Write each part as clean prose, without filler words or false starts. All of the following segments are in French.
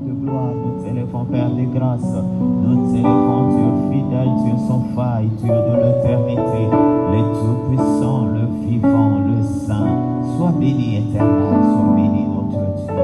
de gloire, nous t'élèvons, Père de grâce. Nous t'élèvons, Dieu fidèle, Dieu sans faille, Dieu de l'éternité, le Tout-Puissant, le Vivant, le Saint. Sois béni, éternel, sois béni, notre Dieu.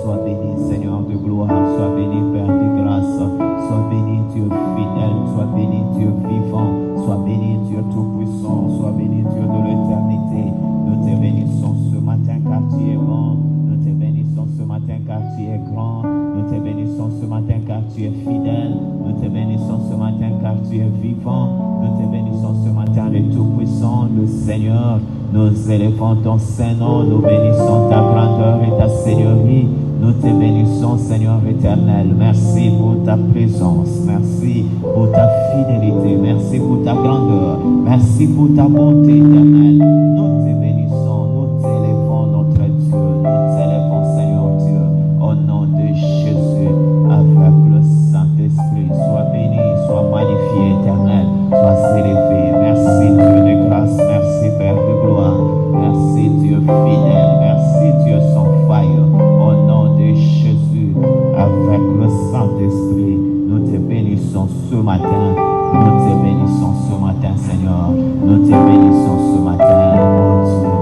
Sois béni, Seigneur de gloire, sois béni, Père de grâce. Sois béni, Dieu fidèle, sois béni, Dieu vivant. Sois béni, Dieu Tout-Puissant, sois béni, Dieu de l'éternité. Nous te bénissons ce matin car tu es bon. Nous te bénissons ce matin car tu es grand. Nous te bénissons ce matin car tu es fidèle. Nous te bénissons ce matin car tu es vivant. Nous te bénissons ce matin le Tout-Puissant, le Seigneur. Nous élevons ton Saint-Nom, nous bénissons ta grandeur et ta seigneurie. Nous te bénissons, Seigneur éternel. Merci pour ta présence. Merci pour ta fidélité. Merci pour ta grandeur. Merci pour ta bonté éternelle. Nous te bénissons, nous t'élevons, notre Dieu. Nous t'élevons, Seigneur Dieu, au nom de Jésus, avec le Saint-Esprit. Sois béni, sois magnifié, éternel. Sois élevé. Merci, Dieu de grâce. Merci, Père de gloire. Merci, Dieu fidèle. Merci, Dieu sans faille. Au nom de Jésus, avec le Saint-Esprit, nous te bénissons ce matin. Nous te bénissons ce matin, Seigneur. Nous te bénissons ce matin, oh Dieu.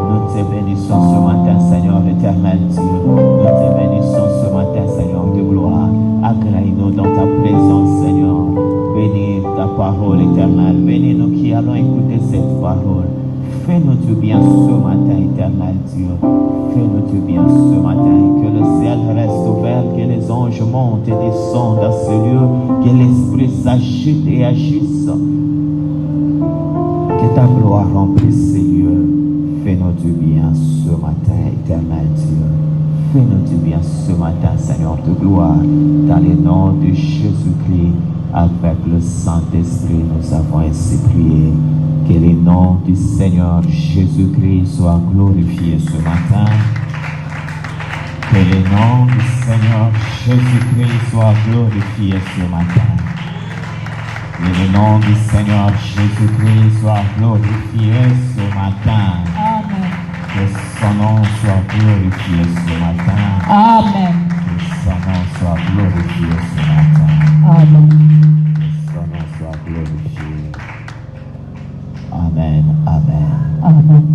Nous te bénissons ce matin, Seigneur éternel Dieu. Nous te bénissons ce matin, Seigneur de gloire. Agrée-nous dans ta présence, Seigneur. Bénis ta parole éternelle. Bénis-nous qui allons écouter cette parole. Fais-nous du bien ce matin, éternel Dieu. Fais-nous du bien ce matin. Que le ciel reste ouvert, que les anges montent et descendent dans ce lieu, que l'Esprit s'agite et agisse. Que ta gloire remplisse ces lieux. Fais-nous du bien ce matin, éternel Dieu. Fais-nous du bien ce matin, Seigneur de gloire. Dans le nom de Jésus-Christ, avec le Saint-Esprit, nous avons ainsi prié. Que le nom du Seigneur Jésus-Christ soit glorifié ce matin. Que le nom du Seigneur Jésus-Christ soit glorifié ce matin. Que le nom du Seigneur Jésus-Christ soit glorifié ce matin. Amen. Que son nom soit glorifié ce matin. Amen. Que son nom soit glorifié ce matin. Amen. Que son nom soit glorifié. Amen, amen. Amen.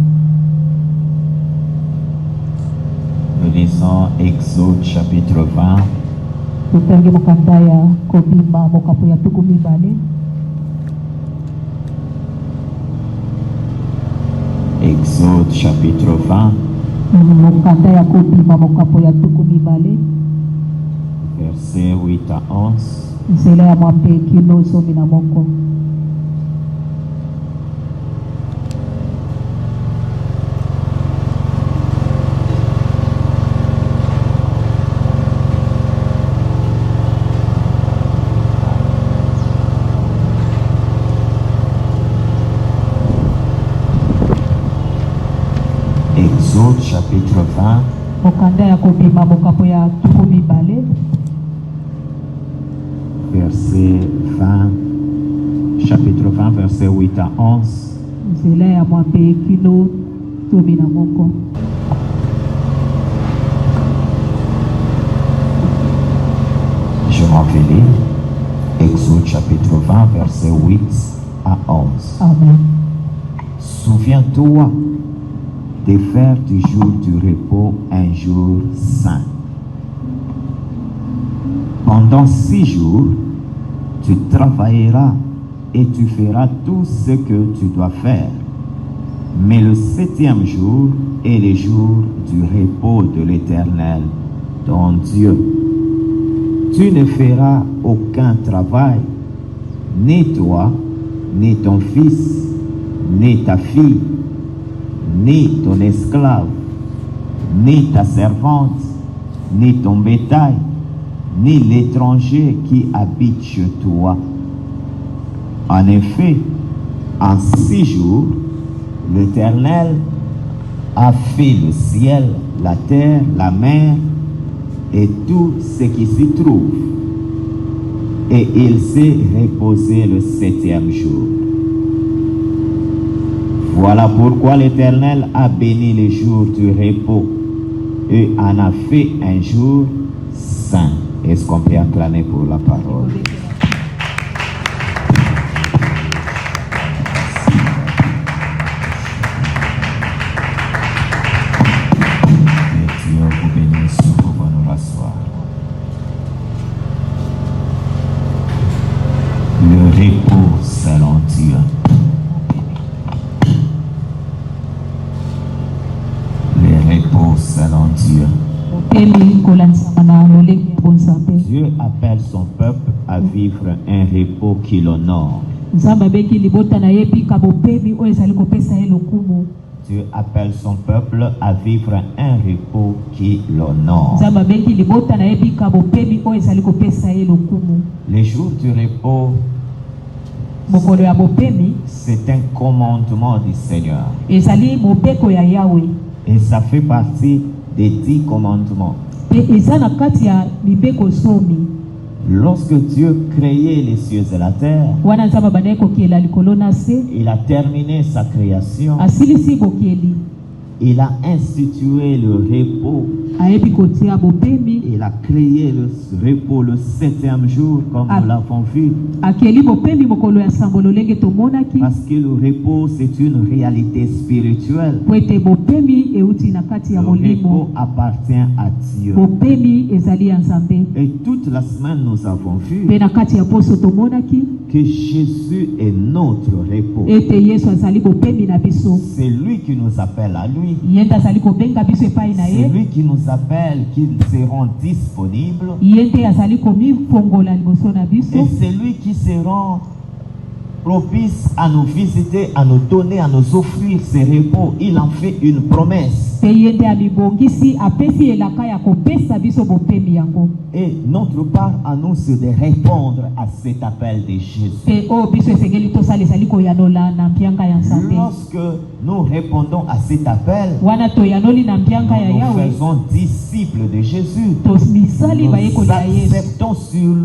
Nous lisons Exode chapitre 20. Tutange mukandaya kobima mokapo ya tukumi bale. Exode chapitre 20. Mukandaya kobima mokapo ya tukumi bale. Versets 8 à 11. Nzela ya mwape kilo zomi na moko. Exode chapitre 20. Mukandaya kobima mokapo ya tukumi bale. Verset 20. Chapitre 20, verset 8 à 11. Nzela ya mwape kilo zomi na moko. Je m'en vais lire. Exode chapitre 20, verset 8 à 11. Amen. Souviens-toi de faire du jour du repos un jour saint. Pendant 6 jours, tu travailleras et tu feras tout ce que tu dois faire. Mais le 7e jour est le jour du repos de l'Éternel, ton Dieu. Tu ne feras aucun travail, ni toi, ni ton fils, ni ta fille, ni ton esclave, ni ta servante, ni ton bétail, ni l'étranger qui habite chez toi. En effet, en 6 jours, l'Éternel a fait le ciel, la terre, la mer et tout ce qui s'y trouve. Et il s'est reposé le 7e jour. Voilà pourquoi l'Éternel a béni les jours du repos et en a fait un jour saint. Est-ce qu'on peut acclamer pour la parole? Dieu vous bénisse, vous va nous rasseoir. Le repos selon Dieu. Le repos selon Dieu. Dieu appelle son peuple à vivre un repos qui l'honore. Dieu appelle son peuple à vivre un repos qui l'honore. Les jours du repos, c'est un commandement du Seigneur. Et ça fait partie des 10 commandements. Lorsque Dieu créait les cieux et la terre, il a terminé sa création. Il a institué le repos. Il a créé le repos le 7e jour, comme nous l'avons vu. Parce que le repos, c'est une réalité spirituelle. Le repos appartient à Dieu. Et toute la semaine, nous avons vu que Jésus est notre repos. C'est lui qui nous appelle à lui. C'est lui qui nous appelle qu'ils seront disponibles. Et c'est lui qui sera propice à nous visiter, à nous donner, à nous offrir ses repos. Il en fait une promesse. Et notre part à nous, c'est de répondre à cet appel de Jésus. Lorsque nous répondons à cet appel, nous nous faisons disciples de Jésus. Nous acceptons sur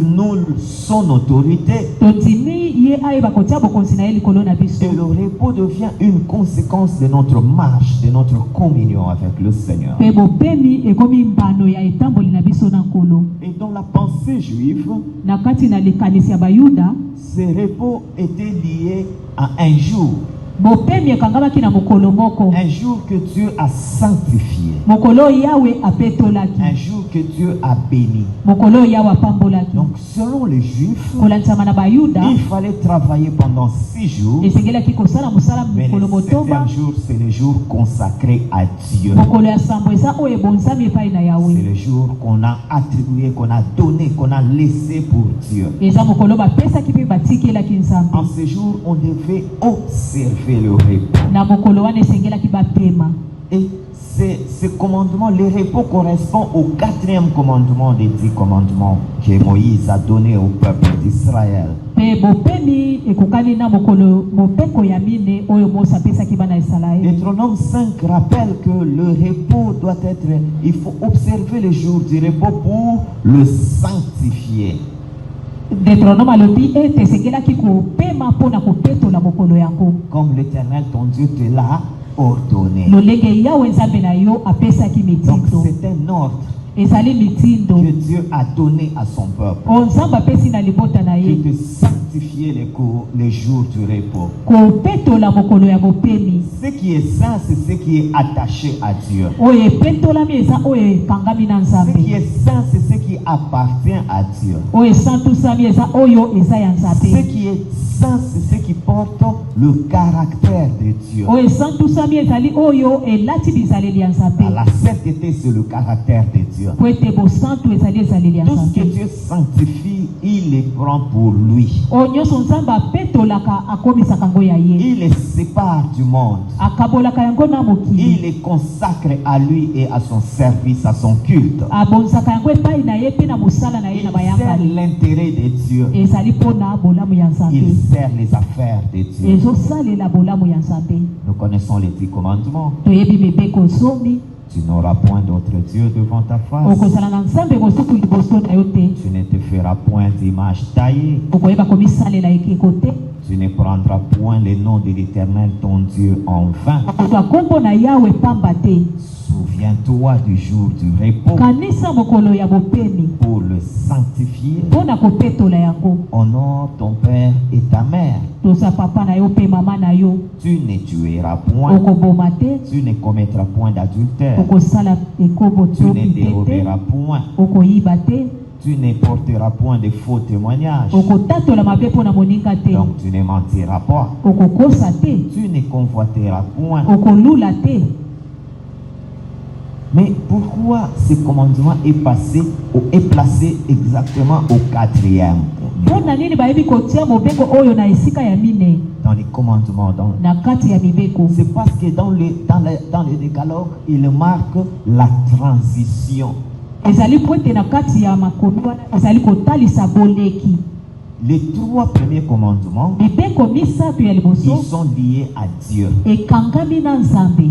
nous son autorité. Et le repos devient une conséquence de notre marche, de notre communion avec le Seigneur. Et dans la pensée juive, ce repos était lié à un jour. Un jour que Dieu a sanctifié. Un jour que Dieu a béni. Donc selon les Juifs, il fallait travailler pendant 6 jours. Mais le 7e jour, c'est le jour consacré à Dieu. C'est le jour qu'on a attribué, qu'on a donné, qu'on a laissé pour Dieu. En ce jour, on devait observer le repos. Et ce commandement, le repos correspond au 4e commandement des 10 commandements que Moïse a donné au peuple d'Israël. Deutéronome 5 rappelle que le repos doit être, il faut observer le jour du repos pour le sanctifier. Comme l'Éternel ton Dieu te l'a ordonné. Donc c'est un ordre que Dieu a donné à son peuple, de sanctifier les jours du repos. Ce qui est saint, c'est ce qui est attaché à Dieu. Ce qui est saint, c'est ce qui appartient à Dieu. Ce qui est saint, c'est ce qui porte le caractère de Dieu. La sainteté, c'est le caractère de Dieu. Tout ce que Dieu sanctifie, il les prend pour lui. Il les sépare du monde. Il les consacre à lui et à son service, à son culte. Il sert l'intérêt de Dieu. Il sert les affaires de Dieu. Nous connaissons les 10 commandements. Tu n'auras point d'autre Dieu devant ta face. Tu ne te feras point d'image taillée. Tu ne prendras point le nom de l'Éternel ton Dieu en vain. Souviens-toi du jour du repos kanisa mokolo ya bopemi pour le sanctifier. mpona kopetola yango. Honore ton père et ta mère. Toza papa na yo mpe mama na yo. Tu ne tueras point. Okoboma te. Tu ne commettras point d'adultère. Okosala ekobo Tu to ne déroberas point. okoyiba te. Tu ne porteras point de faux témoignages. Okotatola mabe mpona moninga te. Donc tu ne mentiras pas. Okokosa te. Tu ne convoiteras point. Okolula te. Mais pourquoi ce commandement est placé exactement au 4e? Mpona nini bayebi kotia mobeko oyo na esika ya mine Dans les commandements, na kati ya mibeko? c'est parce que dans le décalogue, il marque la transition. Ezali po ete na kati ya makomi wana ezali kotalisa boleki. Les 3 premiers commandements, Mibeko misato ya ils liboso sont liés à Dieu. ekangami na Nzambe.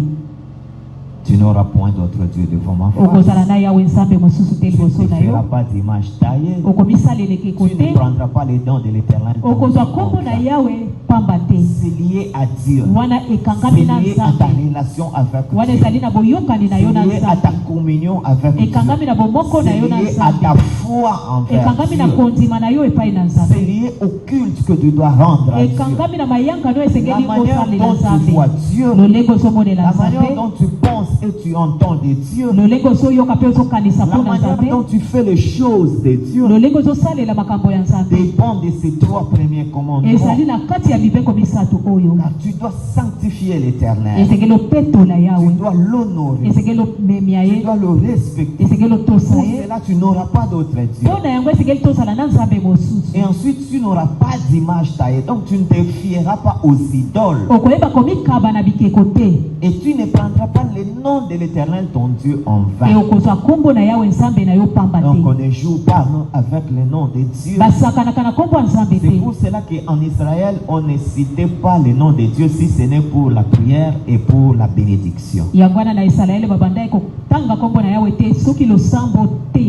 Tu n'auras point d'autre Dieu devant ma face. Okozala na yawe Nzambe mosusu te Tu liboso ne na feras yo. pas d'image taillée. Okomisaleleki Tu ne kote. prendras pas les dons de l'Éternel. Okozwa kombo na yawe pamba te. C'est lié à Dieu. Wana C'est ekangami na lié à ta Nzambe. relation avec Wana Dieu. ezali na boyokani na yo na C'est lié à ta Nzambe. communion avec Dieu. Ekangami na bomoko na yo na C'est lié à ta Nzambe. foi envers Ekangami na Dieu. kondima na yo epai na C'est Nzambe. lié au culte que tu dois rendre à Dieu. Ekangami na mayanga no La esengeli manière kosalela dont tu vois Nzambe. Dieu, Lolenge ozomonela la manière Nzambe. dont tu penses et tu entends de Dieu, Lolenge ozoyoka mpe ozokanisa la mpona manière Nzambe. dont tu fais les choses de Dieu Lolenge ozosalela makambo ya Nzambe dépend de ces 3 premiers commandements. ezali na kati ya mibeko misato oyo. Car tu dois sanctifier l'Éternel. Esengeli opetola Tu yawe. dois l'honorer. Esengeli omemia Tu ye. dois le respecter. Esengeli otosa Pour ye. cela, tu n'auras pas d'autre Dieu. Mpona yango esengeli tozala na Nzambe mosusu. Et ensuite, tu n'auras pas d'image taillée. Donc, tu ne te fieras pas aux idoles. Okoyeba komikaba na bikeko te. Et tu ne prendras pas le nom de l'Éternel, ton Dieu, en E vain. okozwa kombo na yawe Nzambe na yo pamba Donc, on te. ne joue pas non, avec le nom de Dieu. Basakanaka na kombo ya Nzambe C'est te. pour cela qu'en Israël, on ne citait pas le nom de Dieu si ce n'est pour la prière et pour la bénédiction. Yango wana na Israele babandaki kotanga kombo na yawe te soki losambo te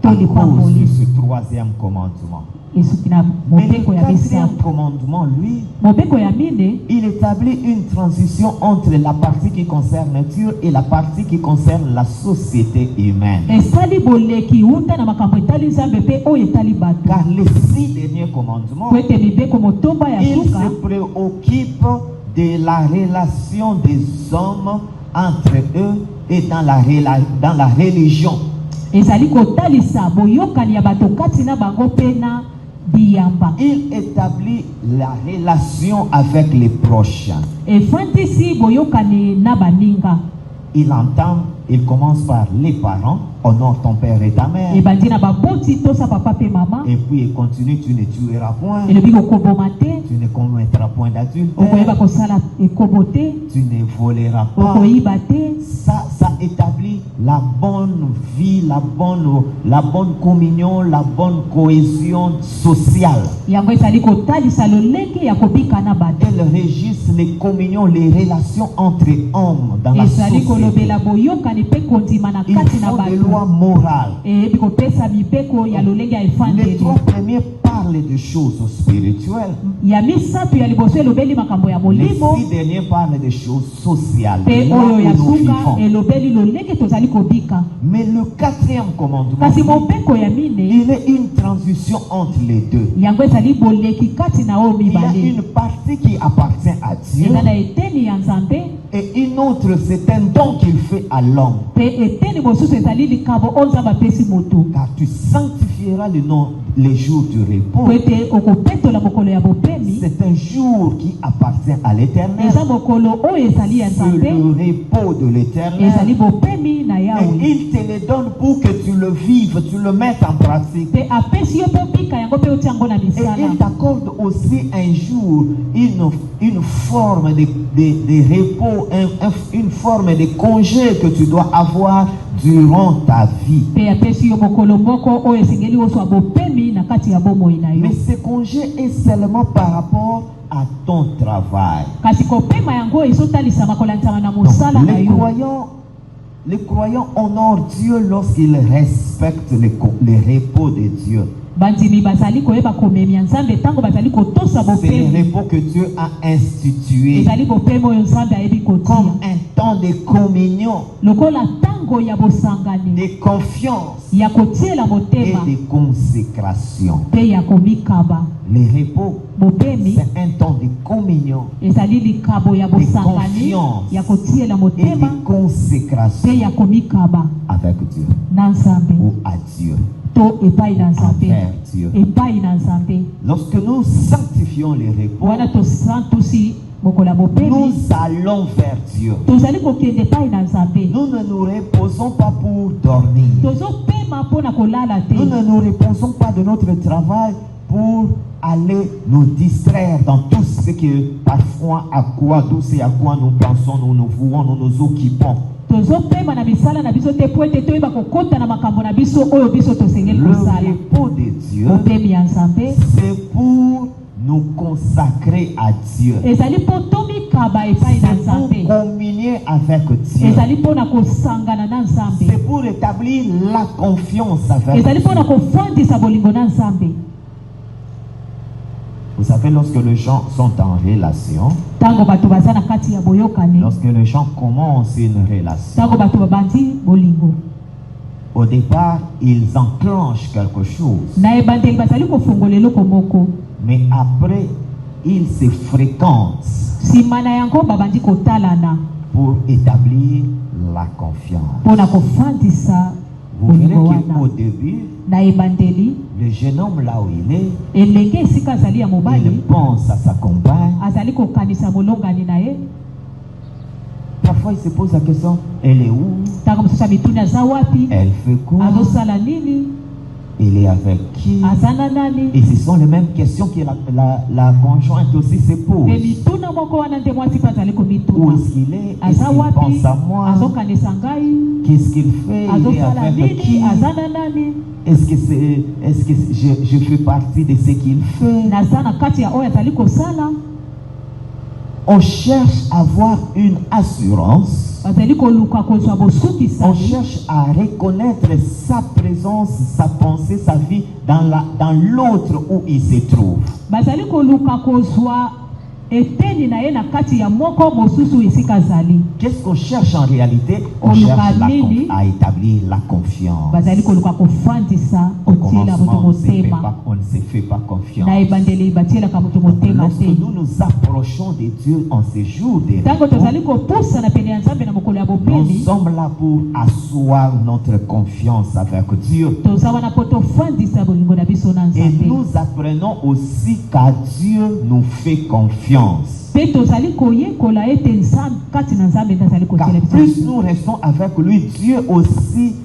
to À cause de lipamboli. ce 3e commandement. Esuki na Mais le mobeko ya 4e misato. commandement, lui, Mobeko ya mine il établit une transition entre la partie qui concerne Dieu et la partie qui concerne la société humaine. esali boleki uta na makambo etali Nzambe mpe oyo etali bato. Car les 6 derniers commandements, Po ete mibeko motomba ya ils suka se préoccupent de la relation des hommes entre eux et dans la religion. ezali kotalisa boyokani ya bato kati na bango mpe na biyamba. Il établit la relation avec les proches. Efandisi boyokani na baninga. Il commence par les parents, honore ton père et ta mère. Ebandi na baboti tosa papa pe mama. Et puis il continue, tu ne tueras point, Elobi kokoboma te. tu ne commettras point Okoyeba d'adultère, kosala ekobo te. tu ne voleras pas. Okoyiba te. Ça établit la bonne vie, la bonne communion, la bonne cohésion sociale. Yango ezali kotalisa lolenge ya kobika na bato. Elle régisse les communions, les relations entre hommes dans la Ezali société. kolobela boyokani mpe kondima na Ils kati na font des bato. lois morales. Eyebi kopesa mibeko ya lolenge ya Les efandeli. 3 premiers parlent de choses spirituelles. Ya misato ya liboso elobeli makambo ya Les molimo. 6 derniers parlent de choses sociales. Pe Là oyo où ya nous suka vivons. elobeli lolenge tozali kobika. Mais le 4e commandement, Kasi mobeko ya mine il est une transition entre les deux. yango ezali boleki kati na oyo Il y a mibale. une partie qui appartient à Dieu Eza na eteni ya Nzambe et une autre, c'est un don qu'il fait à l'homme. pe eteni mosusu ezali likabo oyo Nzambe apesi moto. Car tu sanctifieras le nom, les jours du repos. Po ete okopetola mokolo ya bopemi. C'est un jour qui appartient à l'Éternel. Eza mokolo oyo ezali ya C'est Nzambe. le repos de l'Éternel. Ezali bopemi na Et yawe. il te le donne pour que tu le vives, tu le mettes en pratique. Pe apesi yo mpo bika yango mpe otia yango na Et misala. il t'accorde aussi un jour une forme de repos, une forme de congé que tu dois avoir durant ta vie. Pe apesi yo mokolo moko oyo esengeli ozwa bopemi na kati ya bomoi na yo. Mais ce congé est seulement par rapport à ton travail. Kasi kopema yango ezotalisama kolanzama na Donc, mosala na les yo. croyants honorent Dieu lorsqu'ils respectent le repos de Dieu. Bandimi bazali koyeba komemia Nzambe tango bazali kotosa C'est le bopemi. repos que Dieu a institué Ezali bopemi oyo Nzambe ayebi comme kotia. un temps de communion, lokola tango ya bosangani de confiance ya kotiela et motema de consécration. mpe ya komikaba. Le repos, Bopemi c'est un temps de communion ezali likabo ya bosangani ya kotiela et motema de consécration mpe ya komikaba avec Dieu na Nzambe ou à Dieu, to epai na Nzambe, envers Dieu. epai na Nzambe. Lorsque nous sanctifions le repos, Wana tosantusi mokola bopemi nous allons vers Dieu. tozali kokende epai na Nzambe. Nous ne nous reposons pas pour dormir. Tozopema mpona kolala te. Nous ne nous reposons pas de notre travail pour aller nous distraire dans tout ce que parfois à quoi, tout ce à quoi nous pensons, nous nous vouons, nous nous occupons. Tozopema na misala na biso te po ete toyeba kokota na makambo na biso oyo biso tosengeli Le kosala. repos de Dieu, Bopemi ya Nzambe c'est pour nous consacrer à Dieu. ezali mpo tomikaba epai na C'est pour Nzambe, communier avec Dieu. ezali mpona kosangana na Nzambe, C'est pour établir la confiance avec ezali Dieu. mpona kofandisa bolingo na Nzambe. Vous savez, lorsque les gens sont en relation, Tango bato baza na kati ya boyokani, lorsque les gens commencent une relation, tango bato babandi bolingo, au départ, ils enclenchent quelque chose. na ebandeli bazali kofungola eloko moko, Mais après, ils se fréquentent nsima na yango babandi kotalana pour établir la confiance. mpona kofandisa Vous verrez bolingo qu'au wana. début, Na ebandeli le jeune homme là où il est, elenge esika azali ya il mobali pense à sa compagne. azali kokanisa molongani na ye. Parfois, il se pose la question, elle est où? Ntango mosusu amituni aza wapi, Elle fait quoi? azosala nini, Elle est avec qui? aza na nani. Et ce sont les mêmes questions que la conjointe aussi se pose. Mpe mituna moko wana nde mwasi mpe azali Où komituna, est-ce qu'il est? Est-ce aza qu'il wapi, pense à moi? azokanisa ngai, Qu'est-ce qu'il fait? Il est azosala avec qui? nini, aza na nani. Est-ce que je fais partie de ce qu'il fait? Naza na kati ya oyo azali kosala. On cherche à avoir une assurance. Bazali koluka kozwa On bosukisani, cherche à reconnaître sa présence, sa pensée, sa vie dans l'autre où il se trouve. bazali koluka kozwa eteni na ye na kati ya moko mosusu esika azali. Qu'est-ce qu'on cherche en réalité? On On cherche nini? à établir la confiance. Bazali koluka kofandisa Au kotiela moto commencement, motema, on ne se fait pas confiance. na ebandeli batielaka moto motema Lorsque te. nous nous approchons de Dieu en ces jours de Ntango repos, tozali kopusa na pene ya Nzambe na mokolo ya nous bopemi, sommes là pour asseoir notre confiance avec Dieu. toza wana po tofandisa bolingo na biso na Et Nzambe. nous apprenons aussi qu'à Dieu nous fait confiance. Mpe tozali koyekola ete Nzambe kati na Nzambe nde azali Car kotiela biso. plus nous restons avec lui, Dieu aussi,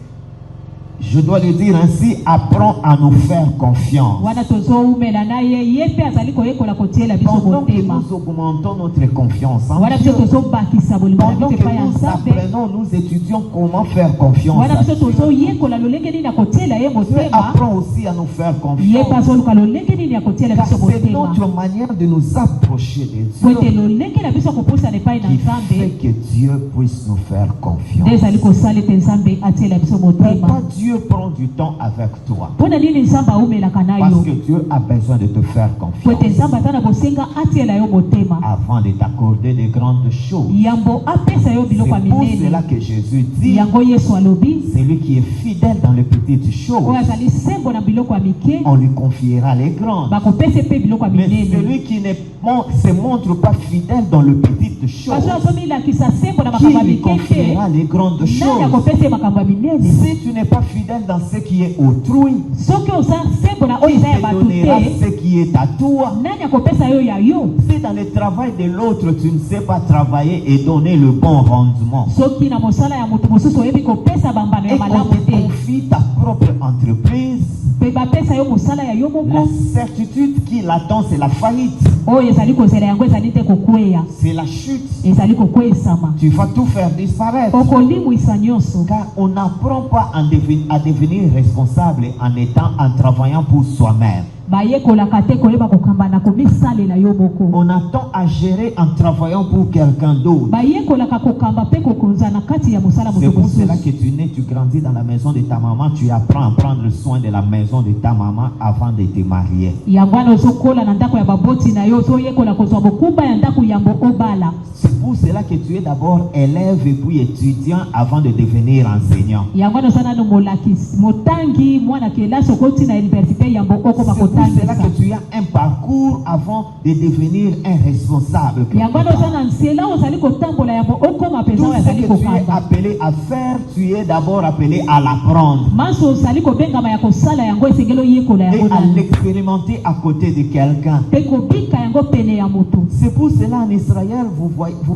je dois le dire ainsi, apprend à nous faire confiance. Wana tozoumela na ye, ye mpe azali koyekola kotiela biso Pendant que motema. nous augmentons notre confiance en Wana Dieu, biso tozobakisa bolingo na pendant biso que epai ya nous Nzambe. apprenons, nous étudions comment faire confiance Wana à biso Dieu. tozoyekola lolenge nini ya kotiela ye Dieu motema. apprend aussi à nous faire Ye confiance. mpe azoluka lolenge nini ya kotiela Car biso c'est motema. notre manière de nous approcher de Po ete Dieu lolenge na biso kopusana epai na qui fait Nzambe que Dieu puisse nous faire nde confiance. ezali kosala ete Nzambe atiela biso Pourquoi motema. Dieu prend du temps avec toi? Mpona nini Nzambe aumelaka na Parce yo? que Dieu a besoin de te faire Po confiance ete Nzambe aza na bosenga atiela yo motema, avant de t'accorder de grandes choses. yambo apesa yo C'est biloko ya pour minene. cela que Jésus dit, Yango Yesu alobi celui qui est fidèle dans les petites choses, oyo azali sembo na biloko ya mike on lui confiera les grandes. bakopesa mpe biloko ya Mais minene. celui qui ne se montre pas fidèle dans les petites choses, Kasi azomilakisa sembo na qui makambo ya lui mike te, confiera les grandes nani choses? akopesa ye makambo ya minene? Si tu n'es pas fidèle dans ce qui est autrui, Soki oza sembo na oyo qui eza ya te bato donnera te, ce qui est à toi? nani akopesa yo ya yo? Si dans le travail de l'autre, tu ne sais pas travailler et donner le bon rendement, Soki na mosala ya moto mosusu oyebi kopesa bambano ya et qu'on malamu te te, confie ta propre entreprise, mpe bapesa yo mosala ya yo la moko, certitude qui l'attend, c'est la faillite, oyo ezali kozela yango ezali te kokweya, c'est la chute. ezali kokweyisama, Tu vas tout faire disparaître. okolimwisa nyonso. Car on n'apprend pas à devenir responsable en travaillant pour soi-même. bayekolaka te koyeba kokamba na komisalela yo moko. On attend à gérer en travaillant pour quelqu'un d'autre. bayekolaka kokamba pe kokonza na kati ya mosala C'est pour mosusu. cela que tu nais, tu grandis dans la maison de ta maman, tu apprends à prendre soin de la maison de ta maman avant de te marier. yango wana ozokola na ndako ya baboti na yo ozoyekola kozwa bokumba ya ndako yambo obala. C'est pour cela que tu es d'abord élève et puis étudiant avant de devenir enseignant. yango wana oza nano molakisi motangi mwana kelasi okoti na université yambo okoma C'est pour cela kotangisa. que tu as un parcours avant de devenir un responsable. yango wana oza na nzela ozali kotambola yambo okoma mpenza Tout oyo ce azali que tu es kokamba. appelé à faire, tu es d'abord appelé à l'apprendre maso ozali kobengama ya kosala yango esengeli oyekola et yango à nanu l'expérimenter à côté de quelqu'un. mpe kobika yango pene ya moto. C'est pour cela en Israël, vous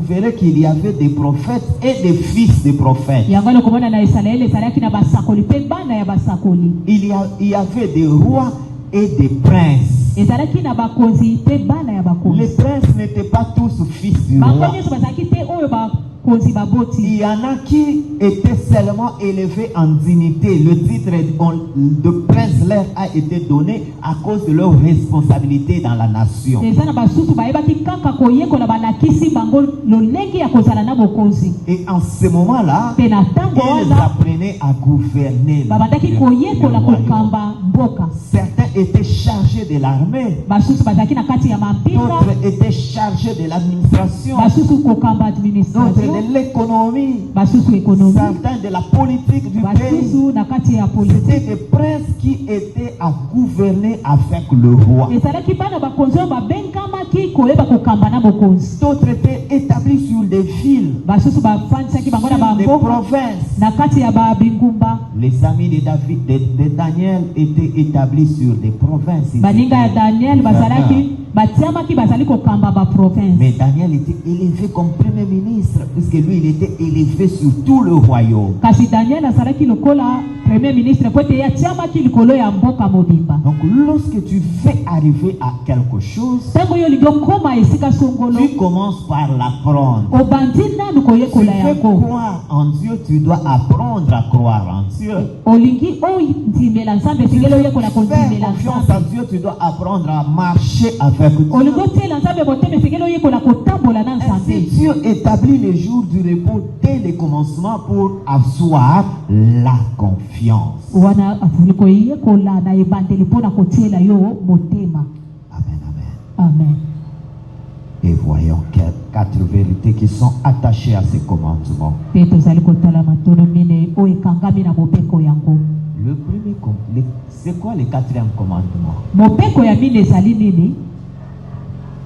verrez qu'il y avait des prophètes et des fils de prophètes. yango wana komona na Israele ezalaki na basakoli mpe bana ya basakoli. Il y avait des rois et des princes. ezalaki na bakonzi mpe bana ya Les bakonzi. princes n'étaient pas tous fils du bango roi. nyonso bazalaki te oyo bakonzi Il baboti. y en a qui étaient seulement élevés en dignité. Le titre de prince leur a été donné à cause de leur responsabilité dans la nation. eza na basusu bayebaki kaka koyekola balakisi bango lolenge ya kozala na bokonzi. Et en ce moment-là, mpe na ntango ils wana apprenaient à gouverner babandaki le koyekola royaume. kokamba mboka. Certains étaient chargés de l'armée, basusu bazalaki na kati ya mampinga, d'autres étaient chargés de l'administration, basusu kokamba d'autres administration, de l'économie, basusu ekonomi, certains de la politique du pays. basusu na kati ya C'était politiki. des princes qui étaient à gouverner avec le roi. ezalaki bana bakonzi oyo babengamaki koyeba kokamba na bokonzi. D'autres étaient établis sur des villes, basusu bafandisaki bango na sur des bamboka provinces. na kati ya babingumba. Les amis de David, de Daniel étaient établis sur des provinces. Ils baninga ya étaient Daniel gouverneurs. bazalaki batiamaki bazali kokamba baprovince. Mais Daniel était élevé comme premier ministre, puisque lui, il était élevé sur tout le royaume. kasi Daniel azalaki lokola premier ministre po ete ye atiamaki likolo ya mboka mobimba. Donc, lorsque tu veux arriver à quelque chose, ntango oyo olingi okoma esika songolo tu commences par l'apprendre. obandi nanu Tu koyekola veux yango. croire en Dieu, tu dois apprendre à croire en Dieu. olingi ondimela nzambe Tu esengeli veux oyekola faire kondimela confiance à nzambe. Dieu, tu dois apprendre à marcher avec Dieu. olingi otiela nzambe motema esengeli oyekola kotambola na Ainsi, nzambe. Dieu établit les jours du repos dès le commencement pour asseoir la confiance. wana azali koyekola na ebandeli mpona kotiela yo motema. Amen, amen. Amen. Et voyons quatre vérités qui sont attachées à ces commandements. mpe tozali kotala matono mine oyo ekangami na mobeko yango. Le premier, c'est quoi le quatrième commandement? mobeko ya mine ezali nini?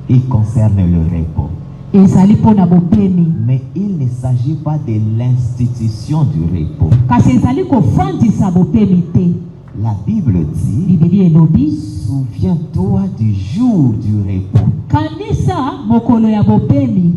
Il concerne le repos. ezali mpona bopemi, Mais il ne s'agit pas de l'institution du repos. kasi ezali kofandisa bopemi te. La Bible dit, bibeli elobi souviens-toi du jour du repos. kanisa mokolo ya bopemi.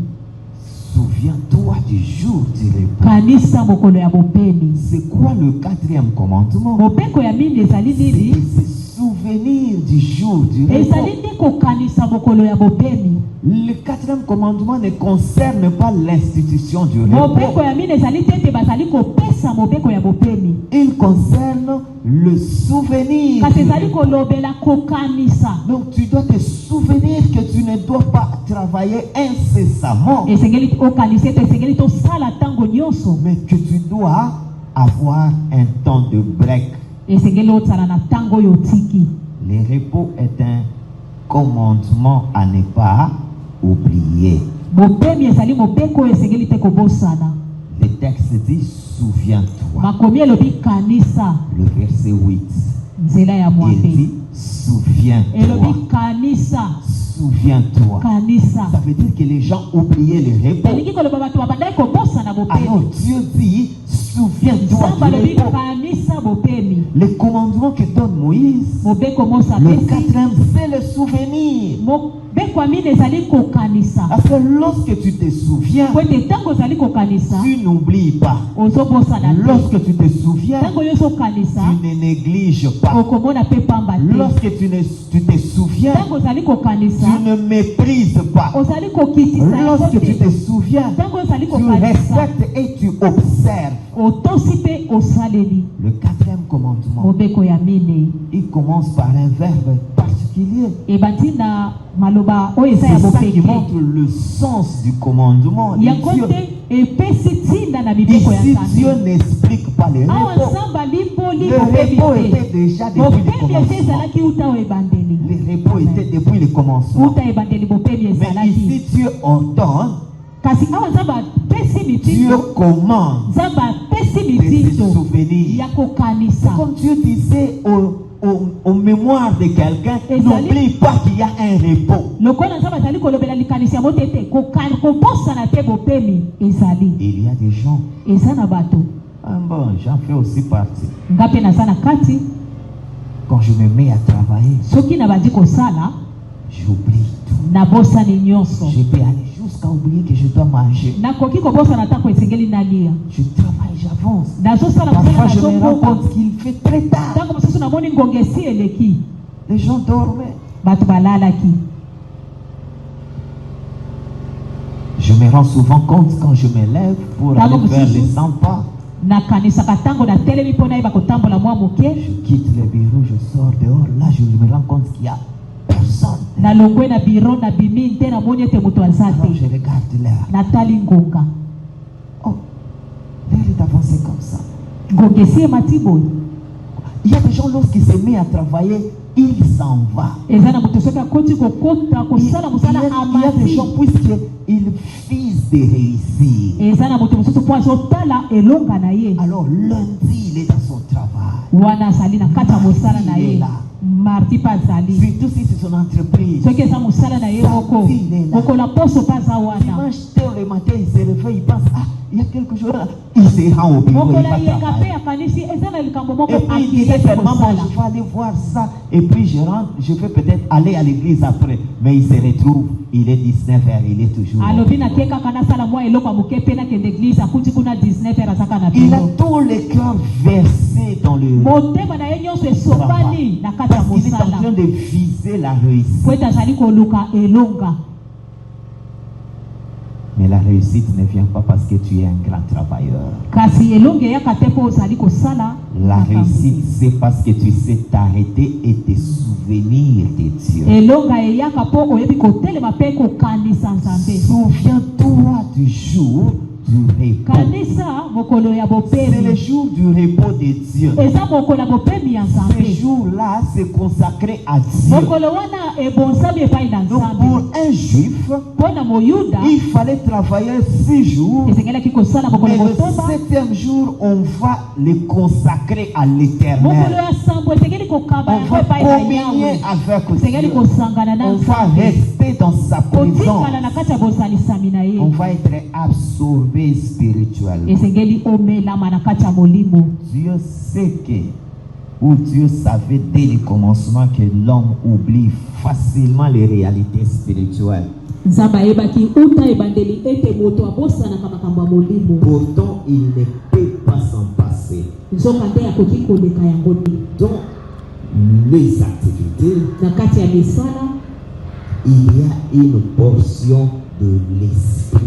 Souviens-toi du jour du repos. kanisa mokolo ya bopemi. C'est quoi le quatrième commandement? mobeko ya mine ezali nini? C'est se souvenir du jour du repos. ezali nde kokanisa mokolo ya bopemi. Le quatrième commandement ne concerne pas l'institution du mobeko repos. ya mine ezali te ete bazali kopesa mobeko ya bopemi, Il concerne le souvenir. kasi du ezali repos. kolobela kokanisa. Donc tu dois te souvenir que tu ne dois pas travailler incessamment, esengeli okanisa ete esengeli tosala ntango nyonso, mais que tu dois avoir un temps de break. esengeli ozala na ntango oyo otiki. Le repos est un commandement à ne pas oublier. bopemi ezali mobeko oyo esengeli te kobosana. Le texte dit souviens-toi. makomi elobi kanisa, Le verset 8. nzela ya Il mwambe dit souviens-toi. elobi kanisa, Souviens-toi. kanisa. Ça veut dire que les gens oubliaient le repos. elingi koloba bato babandaki kobosana Alors bopemi. Dieu dit souviens-toi nzambe du alobi repos. kanisa bopemi. Le commandement que donne Moïse, mobeko mosa le apesi, quatrième, c'est le souvenir. mobeko ya mine ezali kokanisa. Parce que lorsque tu te souviens, po ete ntango ozali kokanisa tu n'oublies pas. ozobosana te. Lorsque tu te souviens, ntango yo ozokanisa tu ne négliges pas. okomona mpe pamba te. Lorsque tu te souviens, ntango ozali kokanisa tu ne méprises pas. ozali kokitisa yango Lorsque tu te. te souviens, ntango ozali tu kokanisa respectes et tu observes. otosi pe osaleli. Le quatrième commandement, Mobeko ya mine. il commence par un verbe particulier. Ebantina maloba o eza C'est ya ça qui bopeke. montre le sens du commandement de Dieu. Yakote epesi tinda na mibeko ya Ici, Dieu Nzambe. n'explique pas les Awa repos. Nzamba limboli Le repos bopebi était te. déjà depuis le Bopebi ete commencement. ezalaki uta o ebandeli. Les repos étaient depuis le commencement. Uta ebandeli bopebi Mais ezalaki. ici, Dieu ordonne, Kasi awa Nzamba apesi Dieu mitindo. commande Nzamba apesi de se mitindo souvenir. ya kokanisa. Comme Dieu disait aux mémoires de quelqu'un, Et n'oublie pas qu'il y a un repos. Lokola Nzamba azali kolobela likanisi ya motete kobosana te bopemi ezali. Il y a des gens, Eza na bato. bon, j'en fais aussi partie. Nga pe naza na kati. Quand je me mets à travailler, Soki na bandi kosala j'oublie tout. nabosani nyonso. Je peux aller jusqu'à oublier que je dois manger. Nakoki kobosana ntango esengeli nalia. Je travaille, j'avance. Nazosala Parfois, mosala je me rends nazokoka. compte qu'il fait très tard. Ntango mosusu namoni ngonga esi eleki. Les gens dormaient. Bato balalaki. Je me rends souvent compte quand je me lève pour Ntango aller faire mosusu les 100 pas. nakanisaka ntango natelemi mpo nayeba kotambola mwa moke. Je quitte le bureau, je sors dehors. Là, je me rends compte qu'il n'y a personne. Nalongwe na biro na bimi nte namoni ete moto aza Alors, te. je regarde l'heure. Natali ngonga. Oh, l'heure est avancée comme ça. Ngonga esi emati boye. Il y a des gens, lorsqu'ils se mettent à travailler, ils s'en vont. Eza na moto soki akoti kokota kosala mosala Il y a des gens, amati. puisqu'ils visent de réussir. Eza na moto mosusu mpo azotala elonga na ye. Alors, lundi, il est dans son travail. Wana azali na kati ya mosala na ye. Mardi mpe azali. Surtout si c'est son entreprise. Soki eza mosala na ye moko mokola poso mpe aza wana. Dimanche, tôt le matin, il se réveille, il pense, ah, il y a quelque chose là. Il se rend au bureau, il mokola va yenga mpe travailler. akanisi eza na likambo moko Et puis il disait akilaki seulement, moi, kosala. je vais aller voir ça. Et puis je rentre, je vais peut-être aller à l'église après. Mais il se retrouve, il est 19h, il est toujours. alobi natie kaka nasala mwa eloko ya moke mpe nakende eglise akuti kuna 19h azaka na Il a biro. tout le cœur versé dans le. motema na ye nyonso esopani na kati ya Parce qu'il est en train mosala de viser la réussite. po ete azali koluka elonga. Mais la réussite ne vient pas parce que tu es un grand travailleur. Kasi elonga eyaka te mpo ozali kosala. La réussite, c'est parce que tu sais t'arrêter et te souvenir de Dieu. elonga eyaka mpo oyebi kotelema mpe kokanisa Nzambe. Souviens-toi du jour du repos. Kanisa mokolo ya C'est le bopemi. jour du repos de Dieu. Eza mokolo ya bopemi ya Ce Nzambe. jour-là, c'est consacré à Dieu. Mokolo wana ebonsami epai na Donc Nzambe. pour un juif, Mpo na moyuda il fallait travailler 6 jours. esengelaki kosala Mais mokolo le motoba. 7e jour, on va le consacrer à Mokolo l'Éternel. ya sambo esengeli kokamba On yango va epai na communier Yawe. avec Esengeli Dieu. kosangana na On va Nzambe. rester dans sa présence. Kotikala na kati ya bozalisami na ye. On va être absorbé spirituellement. Esengeli omelama na kati ya molimo. Dieu sait que, ou Dieu savait dès le commencement que l'homme oublie facilement les réalités spirituelles. Nzambe ayebaki uta ebandeli ete moto abosanaka makambo ya molimo. Pourtant, il ne peut pas s'en passer. Nzoka nde akoki koleka yango te. Dans les activités, Na kati ya misala il y a une portion de l'esprit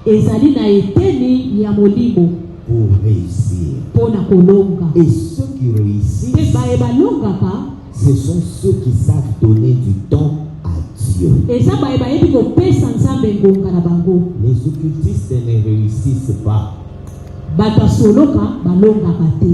ezali na eteni ya molimo pour réussir. mpo na kolonga. Et ceux qui Mpe réussissent, baye balongaka ce sont ceux qui savent donner du temps à Dieu. eza baye bayebi kopesa Nzambe ngonga na bango. Les occultistes ne réussissent pas. Bato asoloka balongaka te.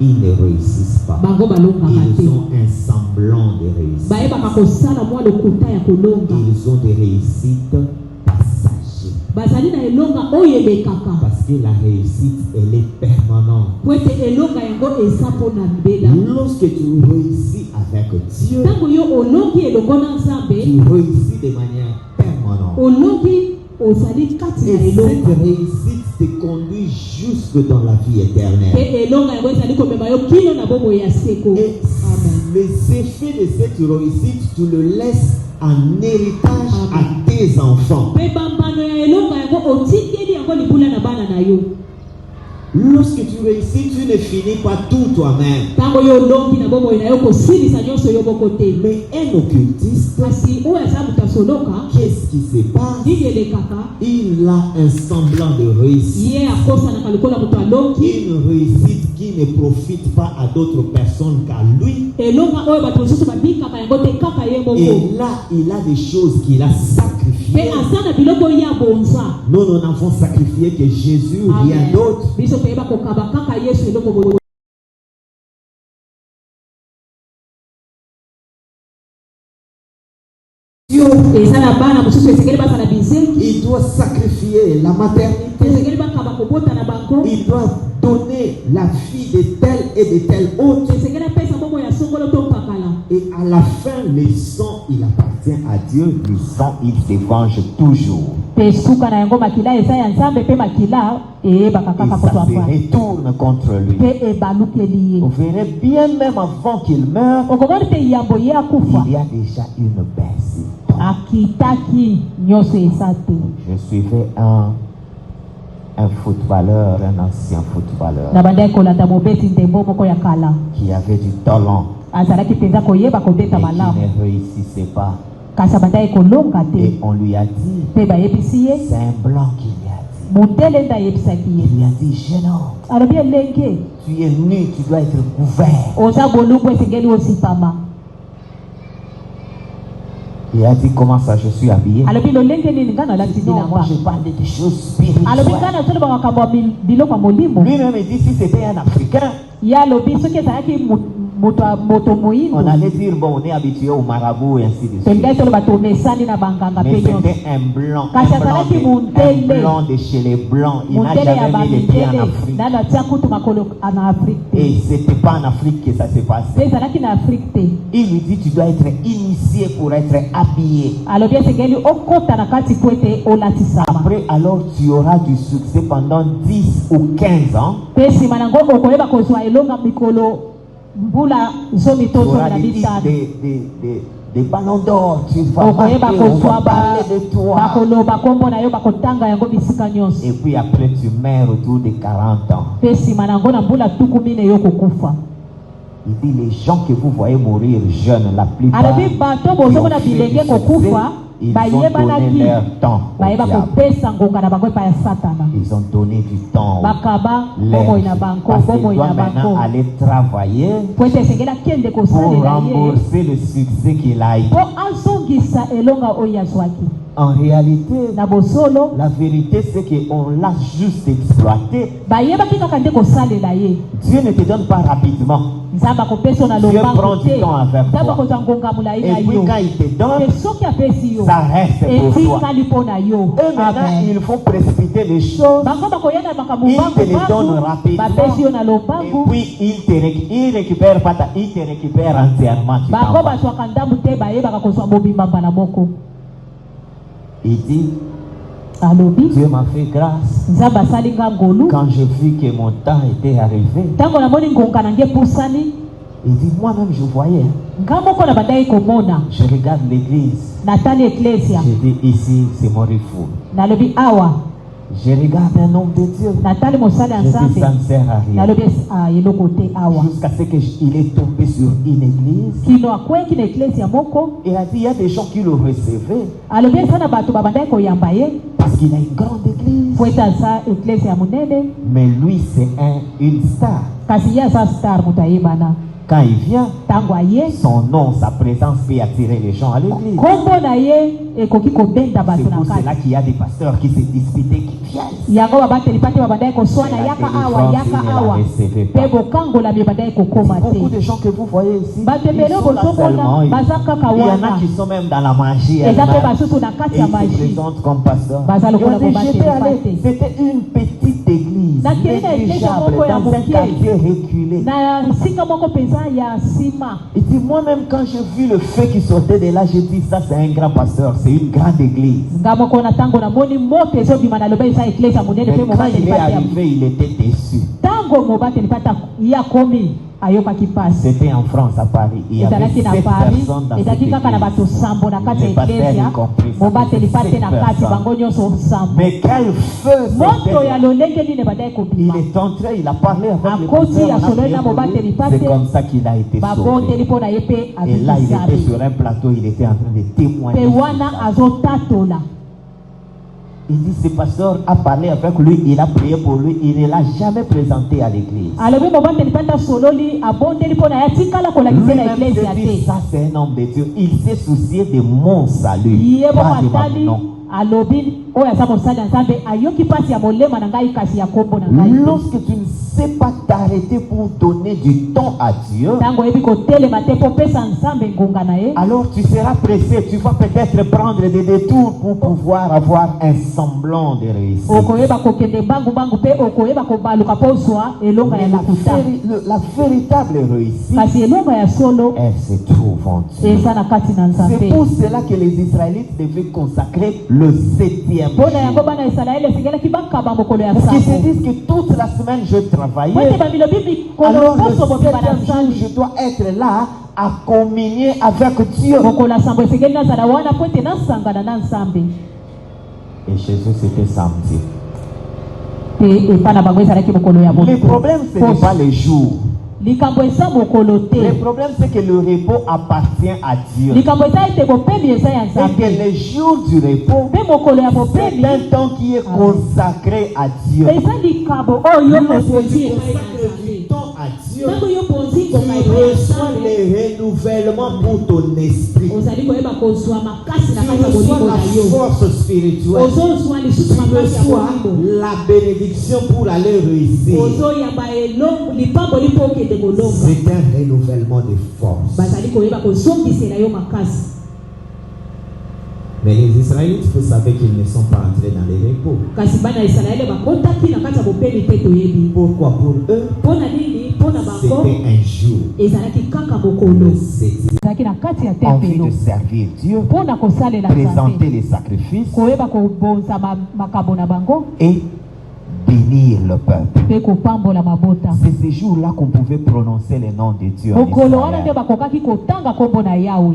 Ils ne réussissent pas. Bango balongaka Ils te. ont un semblant de réussite. Bayebaka kosala mwa lokuta ya kolonga. Ils ont des réussites passagères. Bazali na elonga oyo elekaka. Parce que la réussite, elle est permanente. Po ete elonga yango eza mpo na mbela. Lorsque tu réussis avec Dieu, Ntango yo olongi elongo na Nzambe, tu réussis de manière permanente. olongi ozali kati Et na cette elonga. réussite te conduit jusque dans la vie éternelle. Pe elonga yango ezali komema yo kino na bomoi ya seko. Et Amen. les effets de cette réussite, tu le laisses en héritage à tes enfants. Pe bambano ya elonga yango otikeli yango libula na bana na yo. Lorsque tu réussis, tu ne finis pas tout toi-même. Tango yo longi na bomo ina yoko sili sa nyonso yo bokote. Mais un occultiste, Kasi uwe sa mutasonoka. qu'est-ce qui se passe? Nigele kaka. Il a un semblant de réussite. Ye akosa na kalikola mutu alongi. Une réussite qui ne profite pas à d'autres personnes qu'à lui. Elonga oyo bato mosusu babikaka yango te kaka ye moko. Et là, il a des choses qu'il a sacrifiées. Pe aza na biloko ya bonza. Nous n'avons sacrifié que Jésus, rien d'autre. Biso toyeba kokaba kaka Yesu eloko bobo. Eza na bana mosusu esengeli basala bizeki. Il doit sacrifier la maternité. Esengeli bakaba kobota na bango. Il doit donner la vie de tel et de tel autre. Esengeli apesa bongo ya songolo to pakala. Et à la fin, le sang, il appartient à Dieu. Le sang, il se venge toujours. Pe suka na yango makila eza ya nzambe pe makila eyebaka kaka Et ça se kotwapa. retourne contre lui. Pe ebalukeli ye. Vous verrez bien, même avant qu'il meure, Okomoni te yambo ye akufa. il y a déjà une baisse. Akitaki nyonso eza te. Je suivais un footballeur, un ancien footballeur, Na bandai kolanda mobeti ndembo moko ya kala. qui avait du talent Azalaki mpenza koyeba et kobeta qui malamu. ne réussissait pas. Kasi bandai kolonga Et te. on lui a dit, Pe bayebisi ye. c'est un blanc qui lui a dit. Mundele nda ayebisaki ye. Il lui a dit, jeune homme, Alobi elenge. tu es nu, tu dois être couvert. Oza bolumbu esengeli osipama. Il a dit, comment ça, je suis habillé? Alobi lolenge nini nga nalati Non, moi bilamba. je parlais des choses Alobi spirituelles. nga nazoloba makambo ya biloko ya molimo. Lui-même il dit, si c'était un Africain, Ye alobi soki ezalaki moto moyindo. on allait dire, bon, on est habitué au marabout et ainsi de suite. Tolingai toloba tomesani na banganga Mais pe nyonso. c'était un blanc Kasi un blanc de chez les blancs. Il n'a Mundele ya jamais mis les pieds en bamindele Afrique. nano atia kutu makolo na Afrique Et te. c'était pas en Afrique que ça s'est Pe passé. ezalaki na Afrique te. Il lui dit, tu dois être initié pour être habillé. Alobi esengeli okota na kati po ete olatisama. Après, alors, tu auras du succès pendant 10 ou 15 ans. Pe nsima nango okoyeba kozwa elonga mikolo mbula zomi Tu to zomi auras na bitano. des ballons d'or. Tu vas marquer, Okoyeba on va kozwa parler de toi. bakoloba kombo na yo bakotanga yango bisika nyonso. Et puis après, tu meurs autour de 40 ans. Pe nsima nango na mbula tuku mine yo kokufa. Il dit, les gens que vous voyez mourir jeunes, la plupart, Alobi bato qui bozomona ont fait bilenge du succès, kokufa ils ont donné bayebanaki leur temps au bayeba diable. kopesa ngonga na bango epai ya satana. Ils ont donné du temps au Bakaba leur bomoi vie. na bango Parce qu'il bomoi doit na maintenant bango aller travailler po ete esengeli akende pour kosalela ye rembourser le succès qu'il a eu. po azongisa elonga oyo azwaki. En réalité, Na bosolo la vérité c'est qu'on l'a juste exploité. bayebaki kaka nde kosalela ye. Dieu ne te donne pas rapidement. Nzambe akopesa na Dieu prend lombango du te. temps avec Nzambe toi. akozwa ngonga molai na Et puis yo. quand il te donne, Pe soki apesi yo ça reste pour toi. etikali mpo na yo. Eux maintenant, Amen. ils font précipiter les choses. Bango bakoya na makambo Il te les donne bangu rapidement. bapesi yo na Et lombangu. puis il récupère pas il te récupère entièrement. Tu t'en Bango vas. bazwaka ndambu te bayebaka kozwa mobimba mbala moko. Il dit, Alobi Dieu m'a fait grâce nzambe asali nga ngolu quand je vis que mon temps était arrivé. ntango namoni ngonga na nge epusani Il dit, moi-même je voyais. nga moko na bandaki komona Je regarde l'église. natali eklesia Je dis, ici c'est mon refuge. nalobi awa Je regarde un homme de Dieu. natali mosali ya Je dis, nzambe ça ne sert à rien. nalobi eloko te awa Jusqu'à ce qu'il est tombé sur une église. kino akweki na eklesia moko Et il a dit, il y a des gens qui le recevaient alobi eza na bato babandaki koyamba ye parce qu'il a une grande église. po ete aza eklesia ya monene Mais lui, c'est une star. kasi ye aza star moto ayebana. Quand il vient, Ntango aye son nom, sa présence peut attirer les gens à l'église. kombo na ye ekoki kobenda bato C'est na pour cela kati. qu'il y a des pasteurs qui se disputaient, qui viennent. Yango babateli pate babandaki koswana Mais la yaka délivrance, awa il yaka ne la awa recevait pas. mpe bokangolami babandaki kokoma Beaucoup te. de gens que vous voyez ici, Bato ils ebele sont là bozomona seulement. baza kaka Il y en a wana qui sont même dans la magie. eza mpe elle-même. basusu na kati Et ya ils se magie présentent comme pasteur. baza lokola Regardez, bobateli j'étais allé, pate c'était une petite église Nakende na église négligeable moko ya dans un mokie. quartier reculé. na esika moko mpenza ya nsima. Et puis moi-même, quand j'ai vu le feu qui sortait de là, j'ai dit, ça c'est un grand pasteur, c'est une grande église. nga moko na ntango namoni moto ezobima naloba eza eklesi ya monene Mais mpe quand mobateli il est pate ya arrivé, il était déçu. ntango mobateli pate ya komi ayokaki pasi. C'était en France, à Paris. Il y avait ezalaki 7 na Paris, personnes dans cette ezalaki kaka na église. bato sambo na kati ya Les baptêmes iglesia, y compris, ça mobateli faisait pate na 7 kati, personnes. bango nyonso sambo. Mais quel feu Moto ya c'était! lolenge nini badai kobima. Il est entré, il a parlé avec les Akoti pasteurs, on a asololi prié na pour lui. mobateli pate, C'est comme ça qu'il a été babondeli sauvé. mpo na ye mpe Et là, il était abikisabi. sur un plateau, il était en train de témoigner. Pe sur wana ça. azotatola. Il dit, ce pasteur a parlé avec lui, il a prié pour lui, il ne l'a jamais présenté à l'église. Alobi mobateli pate asololi abondeli mpo na ye atikala kolakisa na Lui-même iglesia s'est dit, te. ça c'est un homme de Dieu. Il s'est soucié de mon salut, Ye pas moko de ma atali nom. alobi oyo aza mosali ya nzambe ayoki pasi ya molema na ngai kasi ya kombo na ngai te. Lorsque tu ne sais pas t'arrêter pour donner du temps à Dieu, Ntango oyebi kotelema te mpo pesa nzambe ngonga na ye, alors tu seras pressé, tu vas peut-être prendre des détours pour pouvoir avoir un semblant de réussite. okoyeba kokende mbangu mpe okoyeba kobaluka mpo ozwa elonga ya Mais lokuta. la véritable réussite, Kasi elonga ya solo elle se trouve en Dieu. eza na kati na C'est nzambe. pour cela que les Israélites devaient consacrer le 7e mpo na yango jour. bana Israele esengelaki bakaba mokolo ya Parce qu'ils se sambo. disent que toute la semaine je Po travaillais. ete bamilobi mikolo Alors le nyonso bobima na 7e jour, nzambe. je dois être là à communier avec Dieu. Mokolo ya sambo esengeli nazala wana po ete nasangana na nzambe. Et chez eux, c'était samedi. Te epa na bango ezalaki mokolo ya Le problème, ce n'est pas les jours. likambo eza mokolo Le te. problème, c'est que le repos appartient à Dieu. Likambo eza ete bopemi eza ya Et que nzambe. le jour du repos, Mpe mokolo ya c'est bopemi un temps qui est consacré à Dieu. eza likambo oyo Lorsque oponzi tu epai ya consacres du nzambe. temps à Dieu, Ntango yo ponzi tu ngoma epai ya reçois nzambe, les renouvellements pour ton esprit. ozali koyeba kozwa makasi na Tu kati ya reçois molimo la na yo. force spirituelle. Ozozwa lisusu Tu makasi ya reçois molimo. la bénédiction pour aller réussir. Ozoyamba lipamboli mpo okende kolonga. C'est un renouvellement de force. Bazali koyeba kozongisela yo makasi. Mais les Israélites, vous savez qu'ils ne sont pas entrés dans les repos. Kasi bana Israele bakotaki na kati ya bopemi te toyebi. Pourquoi? Pour eux, Mpo na nini? Mpo na bango c'était un jour. ezalaki kaka mokolo. C'était ezalaki na kati ya envie tempelo de servir Dieu, mpo na kosalela présenter nzambe, les sacrifices koyeba kobonza makambo na bango et bénir le peuple. mpe kopambola mabota. C'est ces jours-là qu'on pouvait prononcer les noms de Dieu en mokolo wana nde Israël. bakokaki kotanga kombo na Yawe.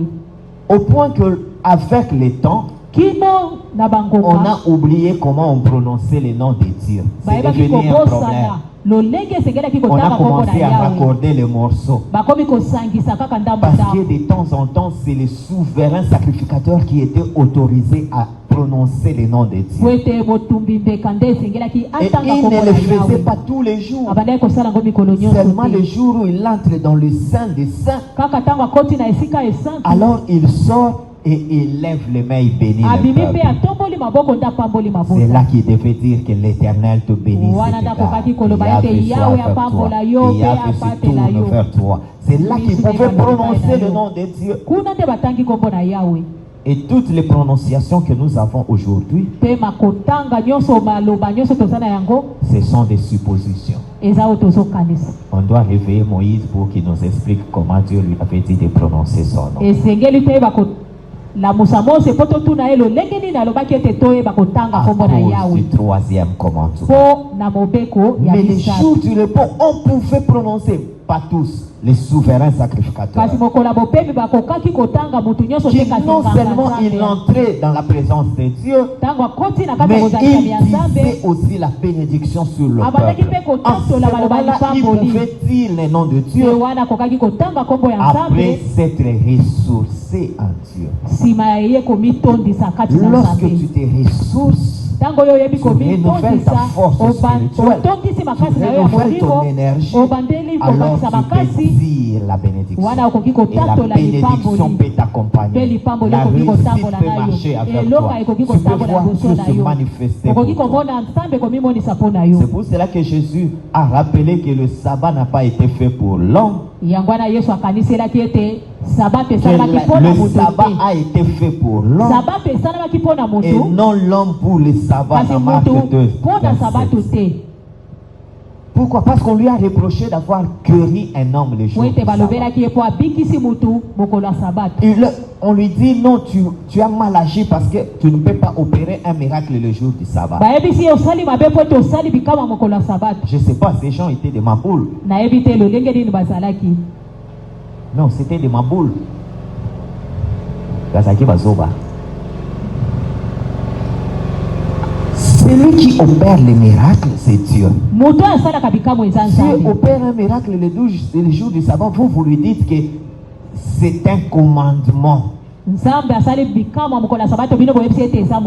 Au point qu'avec le temps, Kino na on bangonga a oublié comment on prononçait les noms de Dieu. C'est bayebaki devenu un problème. kobosana lolenge esengelaki On a kotanga kombo na commencé à Yawe. raccorder les morceaux. Bakomi kosangisa kaka ndambo Parce ndambo. que de temps en temps, c'est les souverains sacrificateurs qui étaient autorisés à prononcer les noms de Dieu. Po ete botumbi mbeka nde esengelaki Et atanga il kombo ne na le faisait Yawe. pas tous les jours. Abandaki kosala yango mikolo nyonso Seulement le te. jour où il entre dans le sein des saints, Kaka ntango akoti na esika esantu alors il sort et il lève les mains et bénit le abimi mpe peuple. atomboli maboko nde apamboli C'est là mabota. qu'il devait dire que l'Éternel te bénisse Wana et te nakokaki garde. koloba Il a ete fait Yawe soin vers toi. apambola yo Il a mpe fait se apatela tourne yo. vers toi. C'est là qu'il pouvait prononcer le nom de Dieu. Kuna nde batangi kombo na Yawe. Et toutes les prononciations que nous avons aujourd'hui, Mpe makotanga nyonso maloba nyonso toza na yango ce sont des suppositions. eza oyo tozokanisa. On doit réveiller Moïse pour qu'il nous explique comment Dieu lui avait dit de prononcer son nom. Esengeli toyeba kolamusa Mose mpo totuna ye lolenge nini alobaki ete toyeba kotanga À kombo na cause Yawe du troisième commandement. mpo na mobeko ya Mais les misato. jours du repos, on pouvait prononcer, pas tous, les souverains sacrificateurs. Kasi mokolo ya bopemi bakokaki kotanga mutu nyonso te Qui kasi non seulement il nganga entrait dans la présence de Dieu, ntango akoti na kati mais ya bozalisa il ya Nzambe disait aussi la bénédiction sur le abandaki peuple. mpe En ce kotatola baloba moment-là, il lipamboli pouvait dire les noms de ye Dieu wana akokaki kotanga kombo ya après Nzambe s'être ressourcé en Dieu. nsima ya ye komitondisa kati na Lorsque Nzambe. tu te ressources, Ntango oyo oyebi tu renouvelles komitondisa ta force spirituelle, otondisi makasi tu na yo ya renouvelles ton molimo énergie, obandeli alors kobakisa tu peux makasi dire la bénédiction. wana okoki Et la kotatola bénédiction lipamboli peut mpe t'accompagner. lipamboli La ekoki réussite kotambola peut na marcher yo avec toi. elonga ekoki Tu peux kotambola voir liboso Dieu na se yo manifester. okoki pour toi. komona Nzambe komimonisa mpo na yo. C'est pour cela que Jésus a rappelé que le sabbat n'a pas été fait pour l'homme. yango wana Yesu akaniselaki ete sabato Que esalamaki mpo na le moto sabbat te. a été fait pour l'homme Sabato esalamaki mpo na et moto non l'homme pour le sabbat. kasi Dans Marc moto 2, mpo na 27. sabato te. Pourquoi? Parce qu'on lui a reproché d'avoir guéri un homme le jour du sabbat. On lui dit non, tu as mal agi parce que tu ne peux pas opérer un miracle le jour du sabbat. Je ne sais pas, ces gens étaient des maboules. Non, c'était des maboules. Celui qui opère les miracles, c'est Dieu. Dieu opère un miracle le jour du sabbat. Vous lui dites que c'est un commandement.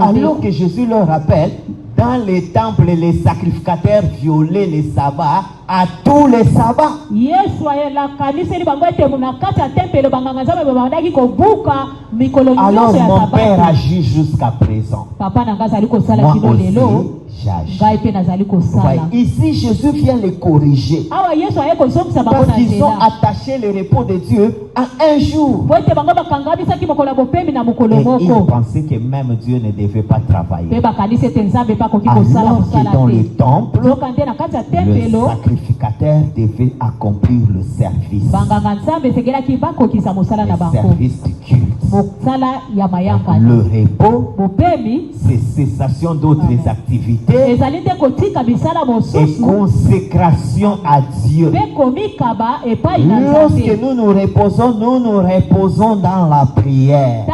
Alors que Jésus leur rappelle, dans les temples, les sacrificateurs violaient les sabbats à tous les sabbats. Alors mon Père agit jusqu'à présent. Moi aussi, j'agis. Ici, Jésus vient les corriger. Parce qu'ils ont attaché le repos de Dieu à un jour. Et ils pensaient que même Dieu ne devait pas travailler. Alors que dans le temple, le sacrificateur devait accomplir le service. Le service du culte. Le repos, c'est cessation d'autres activités et consécration à Dieu. Lorsque nous nous reposons dans la prière.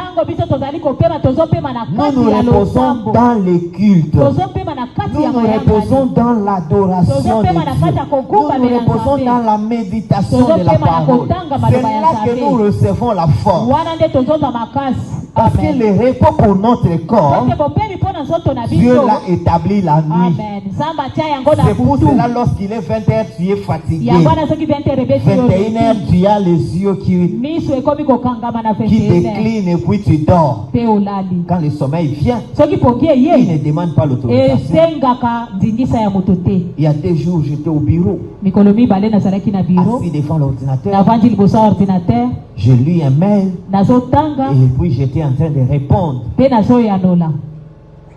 Nous nous reposons dans les cultes. Nous nous reposons dans l'adoration de Dieu. Nous nous reposons dans la méditation de la parole. C'est là que nous recevons la force. Parce que le repos pour notre corps, Dieu l'a établi la nuit. C'est pour cela lorsqu'il est 20h, tu es fatigué. 21h, tu as les yeux qui déclinent et puis tu dors. Quand le sommeil vient, il ne demande pas l'autorisation. Il y a 2 jours, j'étais au bureau, assis devant l'ordinateur. J'ai lu un mail et puis j'étais en train de répondre.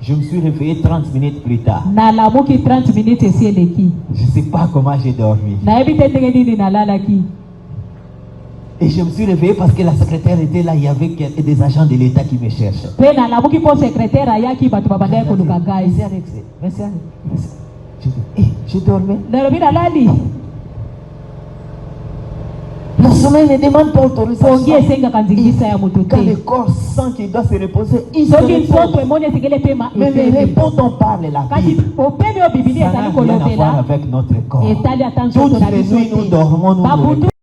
Je me suis réveillé 30 minutes plus tard. Je ne sais pas comment j'ai dormi. Et je me suis réveillé parce que la secrétaire était là. Il y avait des agents de l'État qui me cherchaient. Je dormais. Le sommeil ne demande pas autorisation. Quand le corps sent qu'il doit se reposer, il se repose. Mais le repos dont parle la Bible, ça n'a rien à voir avec notre corps. Toutes les nuits, nous dormons, nous nous reposons.